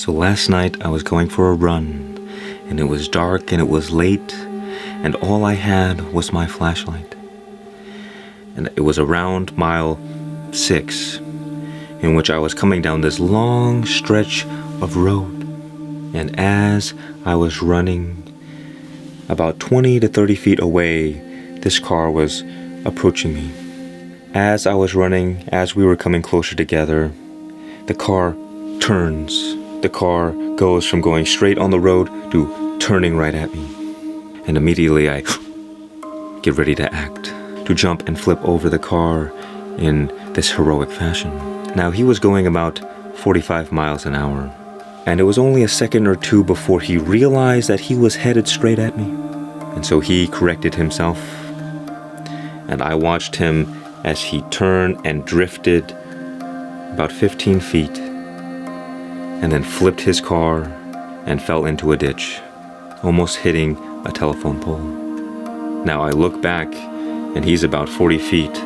So last night I was going for a run, and it was dark and it was late, and all I had was my flashlight. And it was around mile 6, in which I was coming down this long stretch of road. And as I was running, about 20 to 30 feet away, this car was approaching me. As I was running, as we were coming closer together, the car turns. The car goes from going straight on the road to turning right at me. And immediately I get ready to act, to jump and flip over the car in this heroic fashion. Now he was going about 45 miles an hour, and it was only a second or two before he realized that he was headed straight at me. And so he corrected himself, and I watched him as he turned and drifted about 15 feet, and then flipped his car and fell into a ditch, almost hitting a telephone pole. Now I look back, and he's about 40 feet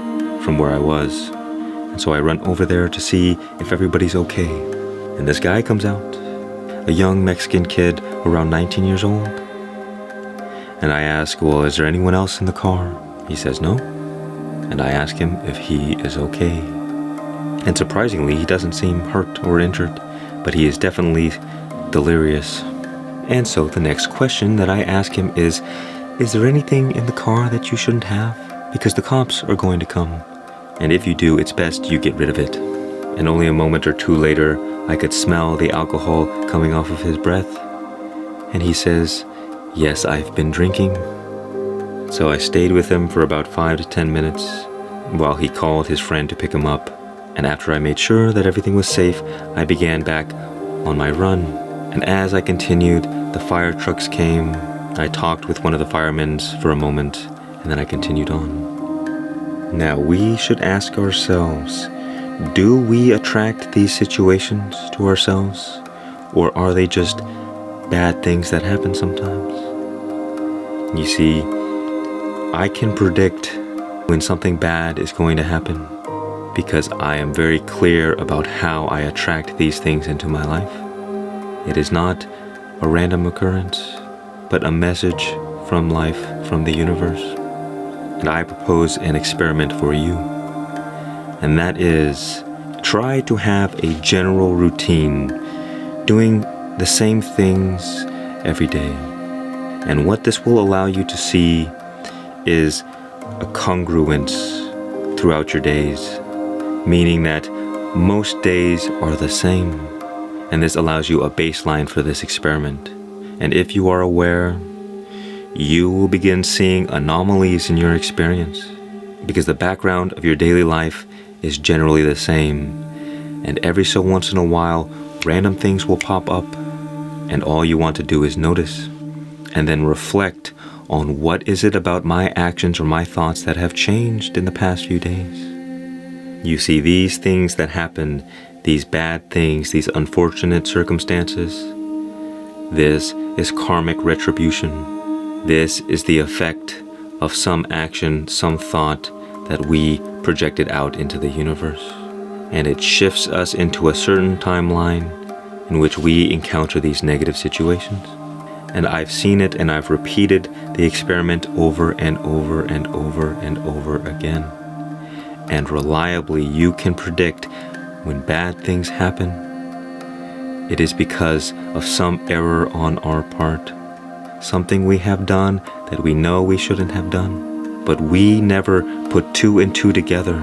from where I was. And so I run over there to see if everybody's okay. And this guy comes out, a young Mexican kid around 19 years old. And I ask, well, is there anyone else in the car? He says no. And I ask him if he is okay. And surprisingly, he doesn't seem hurt or injured, but he is definitely delirious. And so the next question that I ask him is there anything in the car that you shouldn't have? Because the cops are going to come. And if you do, it's best you get rid of it. And only a moment or two later, I could smell the alcohol coming off of his breath. And he says, yes, I've been drinking. So I stayed with him for about 5 to 10 minutes while he called his friend to pick him up. And after I made sure that everything was safe, I began back on my run. And as I continued, the fire trucks came. I talked with one of the firemen for a moment, and then I continued on. Now we should ask ourselves, do we attract these situations to ourselves? Or are they just bad things that happen sometimes? You see, I can predict when something bad is going to happen because I am very clear about how I attract these things into my life. It is not a random occurrence, but a message from life, from the universe. And I propose an experiment for you. And that is, try to have a general routine, doing the same things every day. And what this will allow you to see is a congruence throughout your days, meaning that most days are the same. And this allows you a baseline for this experiment. And if you are aware, you will begin seeing anomalies in your experience because the background of your daily life is generally the same. And every so once in a while, random things will pop up, and all you want to do is notice and then reflect on what is it about my actions or my thoughts that have changed in the past few days. You see, these things that happen, these bad things, these unfortunate circumstances, this is karmic retribution. This is the effect of some action, some thought that we projected out into the universe. And it shifts us into a certain timeline in which we encounter these negative situations. And I've seen it and I've repeated the experiment over and over and over and over again. And reliably, you can predict when bad things happen, it is because of some error on our part. Something we have done that we know we shouldn't have done, but we never put 2 and 2 together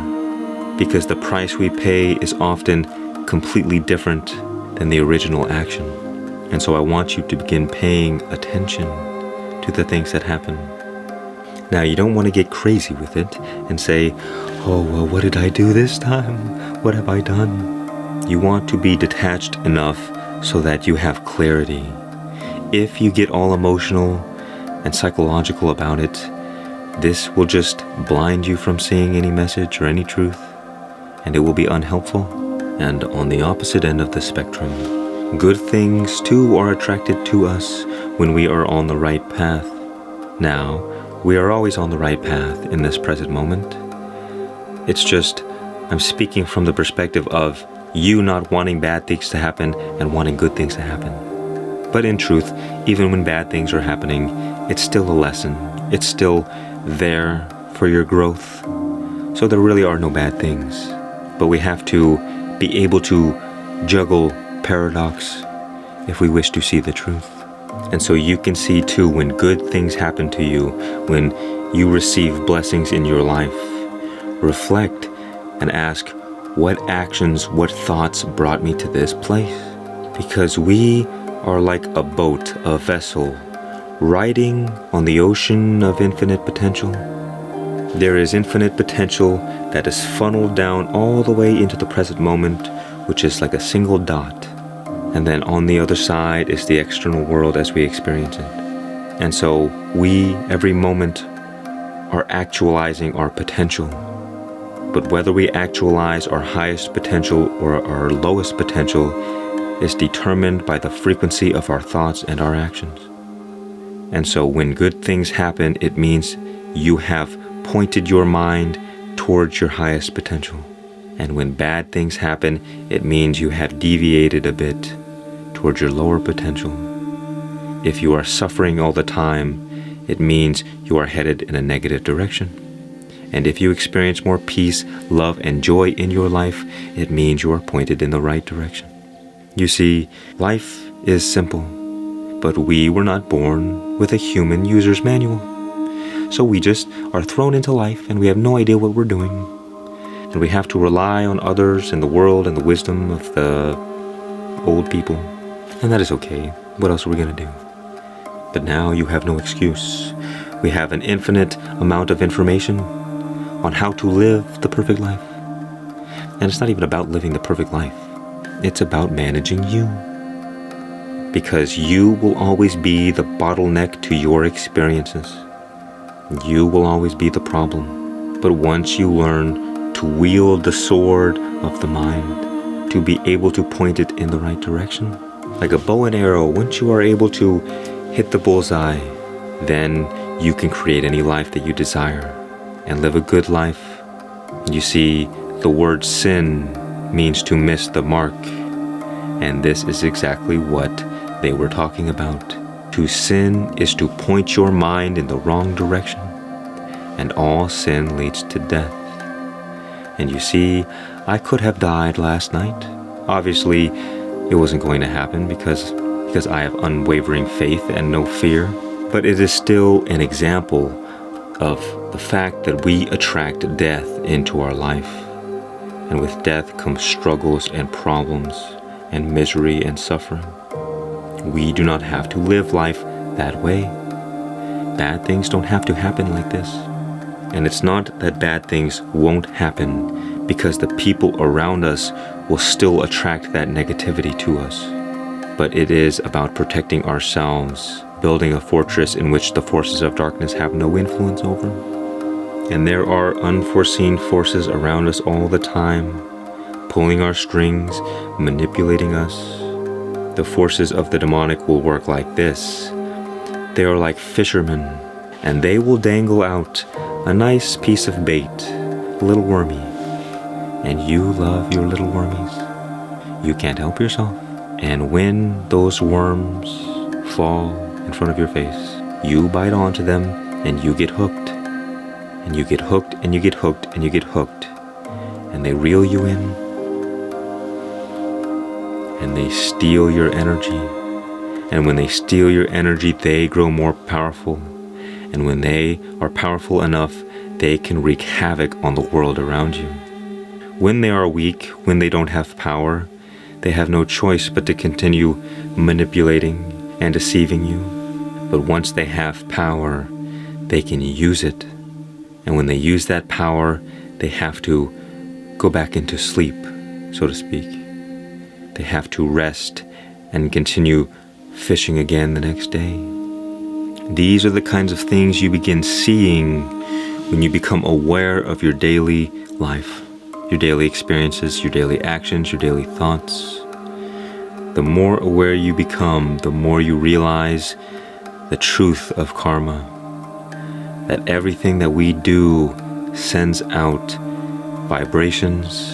because the price we pay is often completely different than the original action. And so I want you to begin paying attention to the things that happen. Now, you don't want to get crazy with it and say, oh, well, what did I do this time? What have I done? You want to be detached enough so that you have clarity. If you get all emotional and psychological about it, this will just blind you from seeing any message or any truth, and it will be unhelpful. And on the opposite end of the spectrum, good things too are attracted to us when we are on the right path. Now, we are always on the right path in this present moment. It's just, I'm speaking from the perspective of you not wanting bad things to happen and wanting good things to happen. But in truth, even when bad things are happening, it's still a lesson. It's still there for your growth. So there really are no bad things. But we have to be able to juggle paradox if we wish to see the truth. And so you can see too, when good things happen to you, when you receive blessings in your life, reflect and ask, what actions, what thoughts brought me to this place? Because we are like a boat, a vessel, riding on the ocean of infinite potential. There is infinite potential that is funneled down all the way into the present moment, which is like a single dot. And then on the other side is the external world as we experience it. And so we, every moment, are actualizing our potential. But whether we actualize our highest potential or our lowest potential is determined by the frequency of our thoughts and our actions. And so when good things happen, it means you have pointed your mind towards your highest potential. And when bad things happen, it means you have deviated a bit towards your lower potential. If you are suffering all the time, it means you are headed in a negative direction. And if you experience more peace, love, and joy in your life, it means you are pointed in the right direction. You see, life is simple, but we were not born with a human user's manual. So we just are thrown into life and we have no idea what we're doing. And we have to rely on others and the world and the wisdom of the old people. And that is okay. What else are we going to do? But now you have no excuse. We have an infinite amount of information on how to live the perfect life. And it's not even about living the perfect life. It's about managing you. Because you will always be the bottleneck to your experiences. You will always be the problem. But once you learn to wield the sword of the mind, to be able to point it in the right direction, like a bow and arrow, once you are able to hit the bullseye, then you can create any life that you desire and live a good life. You see, the word sin means to miss the mark. And this is exactly what they were talking about. To sin is to point your mind in the wrong direction. And all sin leads to death. And you see, I could have died last night. Obviously, it wasn't going to happen because I have unwavering faith and no fear. But it is still an example of the fact that we attract death into our life. And with death comes struggles and problems and misery and suffering. We do not have to live life that way. Bad things don't have to happen like this. And it's not that bad things won't happen because the people around us will still attract that negativity to us. But it is about protecting ourselves, building a fortress in which the forces of darkness have no influence over. And there are unforeseen forces around us all the time, pulling our strings, manipulating us. The forces of the demonic will work like this. They are like fishermen, and they will dangle out a nice piece of bait, a little wormy. And you love your little wormies. You can't help yourself. And when those worms fall in front of your face, you bite onto them and you get hooked. And you get hooked and you get hooked and you get hooked. And they reel you in. And they steal your energy. And when they steal your energy, they grow more powerful. And when they are powerful enough, they can wreak havoc on the world around you. When they are weak, when they don't have power, they have no choice but to continue manipulating and deceiving you. But once they have power, they can use it. And when they use that power, they have to go back into sleep, so to speak. They have to rest and continue fishing again the next day. These are the kinds of things you begin seeing when you become aware of your daily life, your daily experiences, your daily actions, your daily thoughts. The more aware you become, the more you realize the truth of karma, that everything that we do sends out vibrations,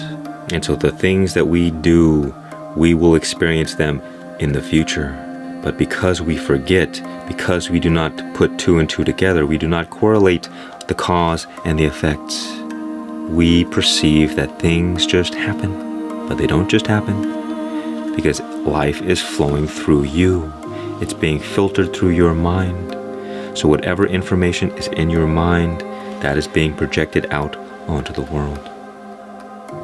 And so the things that we do, we will experience them in the future. But because we forget, because we do not put two and two together, we do not correlate the cause and the effects, we perceive that things just happen. But they don't just happen, because life is flowing through you. It's being filtered through your mind. So whatever information is in your mind, that is being projected out onto the world.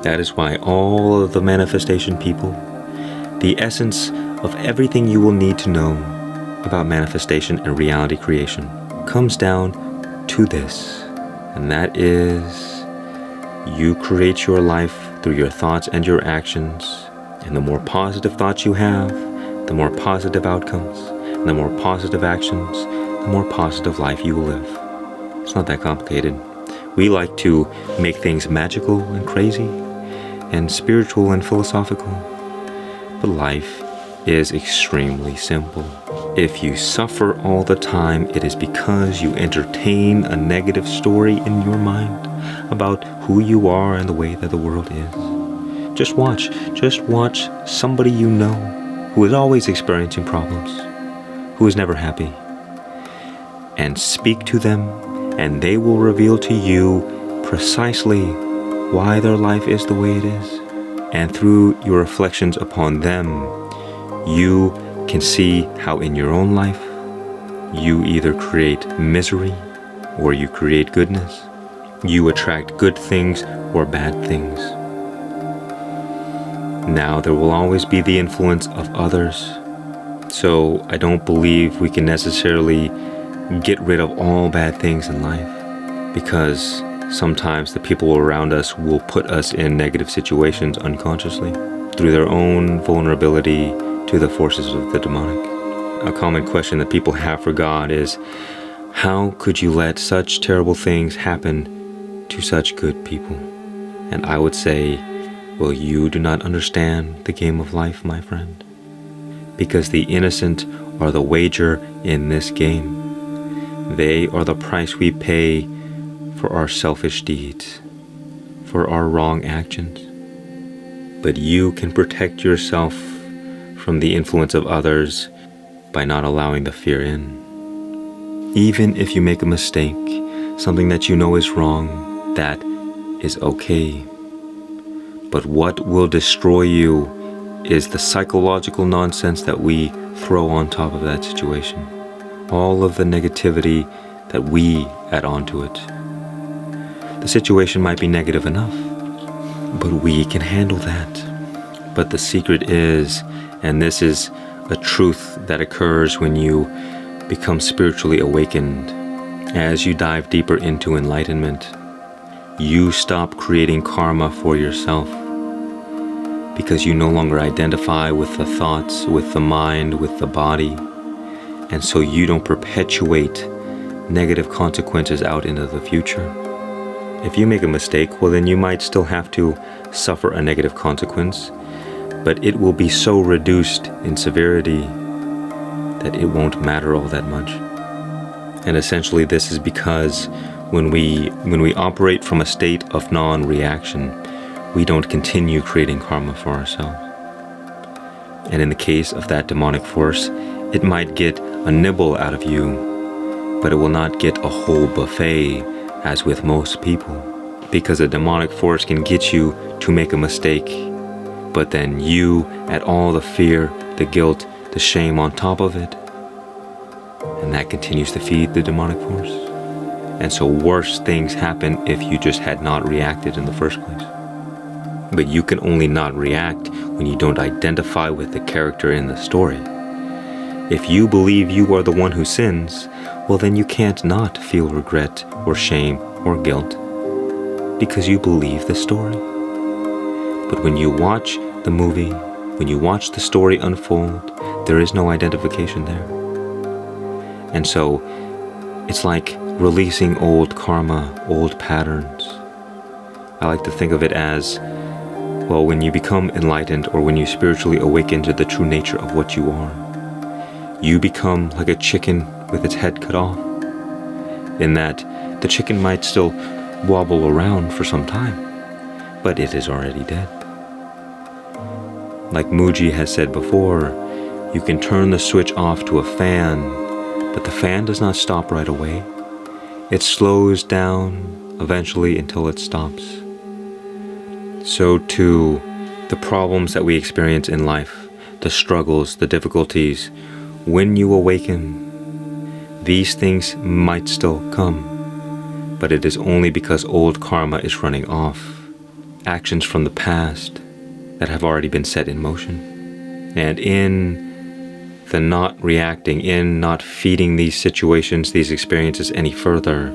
That is why all of the manifestation people, the essence of everything you will need to know about manifestation and reality creation, comes down to this. And that is, you create your life through your thoughts and your actions. And the more positive thoughts you have, the more positive outcomes. And the more positive actions, the more positive life you will live. It's not that complicated. We like to make things magical and crazy and spiritual and philosophical. But life is extremely simple. If you suffer all the time, it is because you entertain a negative story in your mind about who you are and the way that the world is. Just watch somebody you know who is always experiencing problems, who is never happy, and speak to them, and they will reveal to you precisely why their life is the way it is. And through your reflections upon them, you can see how in your own life, you either create misery or you create goodness. You attract good things or bad things. Now, there will always be the influence of others. So I don't believe we can necessarily get rid of all bad things in life, because sometimes the people around us will put us in negative situations unconsciously through their own vulnerability to the forces of the demonic. A common question that people have for God is, how could you let such terrible things happen to such good people? And I would say, well, you do not understand the game of life, my friend, because the innocent are the wager in this game. They are the price we pay for our selfish deeds, for our wrong actions. But you can protect yourself from the influence of others by not allowing the fear in. Even if you make a mistake, something that you know is wrong, that is okay. But what will destroy you is the psychological nonsense that we throw on top of that situation. All of the negativity that we add onto it. The situation might be negative enough, but we can handle that. But the secret is, and this is a truth that occurs when you become spiritually awakened, as you dive deeper into enlightenment, you stop creating karma for yourself, because you no longer identify with the thoughts, with the mind, with the body, and so you don't perpetuate negative consequences out into the future. If you make a mistake, well, then you might still have to suffer a negative consequence, but it will be so reduced in severity that it won't matter all that much. And essentially this is because when we operate from a state of non-reaction, we don't continue creating karma for ourselves. And in the case of that demonic force, it might get a nibble out of you, but it will not get a whole buffet as with most people. Because a demonic force can get you to make a mistake, but then you add all the fear, the guilt, the shame on top of it, and that continues to feed the demonic force. And so worse things happen if you just had not reacted in the first place. But you can only not react when you don't identify with the character in the story. If you believe you are the one who sins, well, then you can't not feel regret or shame or guilt, because you believe the story. But when you watch the movie, when you watch the story unfold, there is no identification there. And so it's like releasing old karma, old patterns. I like to think of it as, well, when you become enlightened or when you spiritually awaken to the true nature of what you are, you become like a chicken with its head cut off, in that the chicken might still wobble around for some time, but it is already dead. Like Muji has said before, you can turn the switch off to a fan, but the fan does not stop right away. It slows down eventually until it stops. So too, the problems that we experience in life, the struggles, the difficulties, when you awaken, these things might still come, but it is only because old karma is running off, actions from the past that have already been set in motion. And in the not reacting, in not feeding these situations, these experiences any further,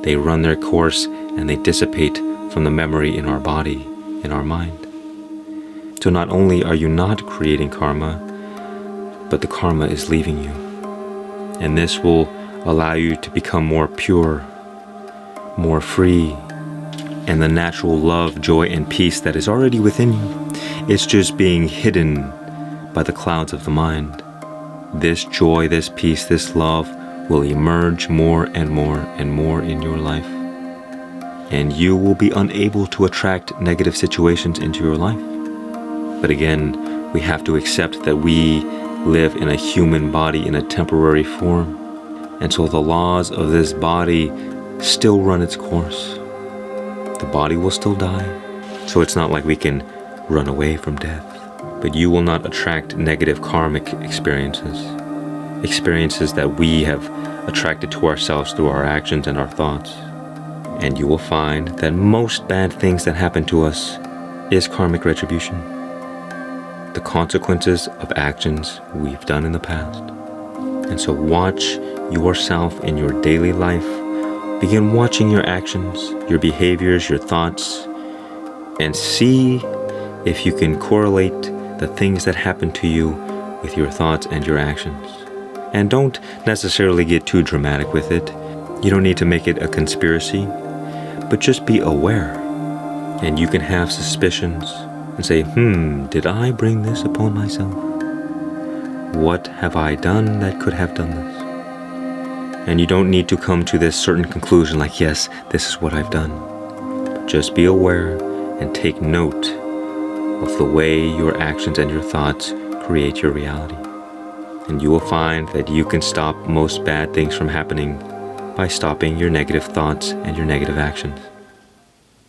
they run their course and they dissipate from the memory in our body, in our mind. So not only are you not creating karma, but the karma is leaving you. And this will allow you to become more pure, more free, and the natural love, joy, and peace that is already within you. It's just being hidden by the clouds of the mind. This joy, this peace, this love will emerge more and more and more in your life. And you will be unable to attract negative situations into your life. But again, we have to accept that we live in a human body in a temporary form. And so the laws of this body still run its course. The body will still die. So it's not like we can run away from death. But you will not attract negative karmic experiences. Experiences that we have attracted to ourselves through our actions and our thoughts. And you will find that most bad things that happen to us is karmic retribution. The consequences of actions we've done in the past. And so watch yourself in your daily life. Begin watching your actions, your behaviors, your thoughts, and see if you can correlate the things that happen to you with your thoughts and your actions. And don't necessarily get too dramatic with it. You don't need to make it a conspiracy, but just be aware. And you can have suspicions and say, did I bring this upon myself? What have I done that could have done this? And you don't need to come to this certain conclusion like, yes, this is what I've done. But just be aware and take note of the way your actions and your thoughts create your reality. And you will find that you can stop most bad things from happening by stopping your negative thoughts and your negative actions.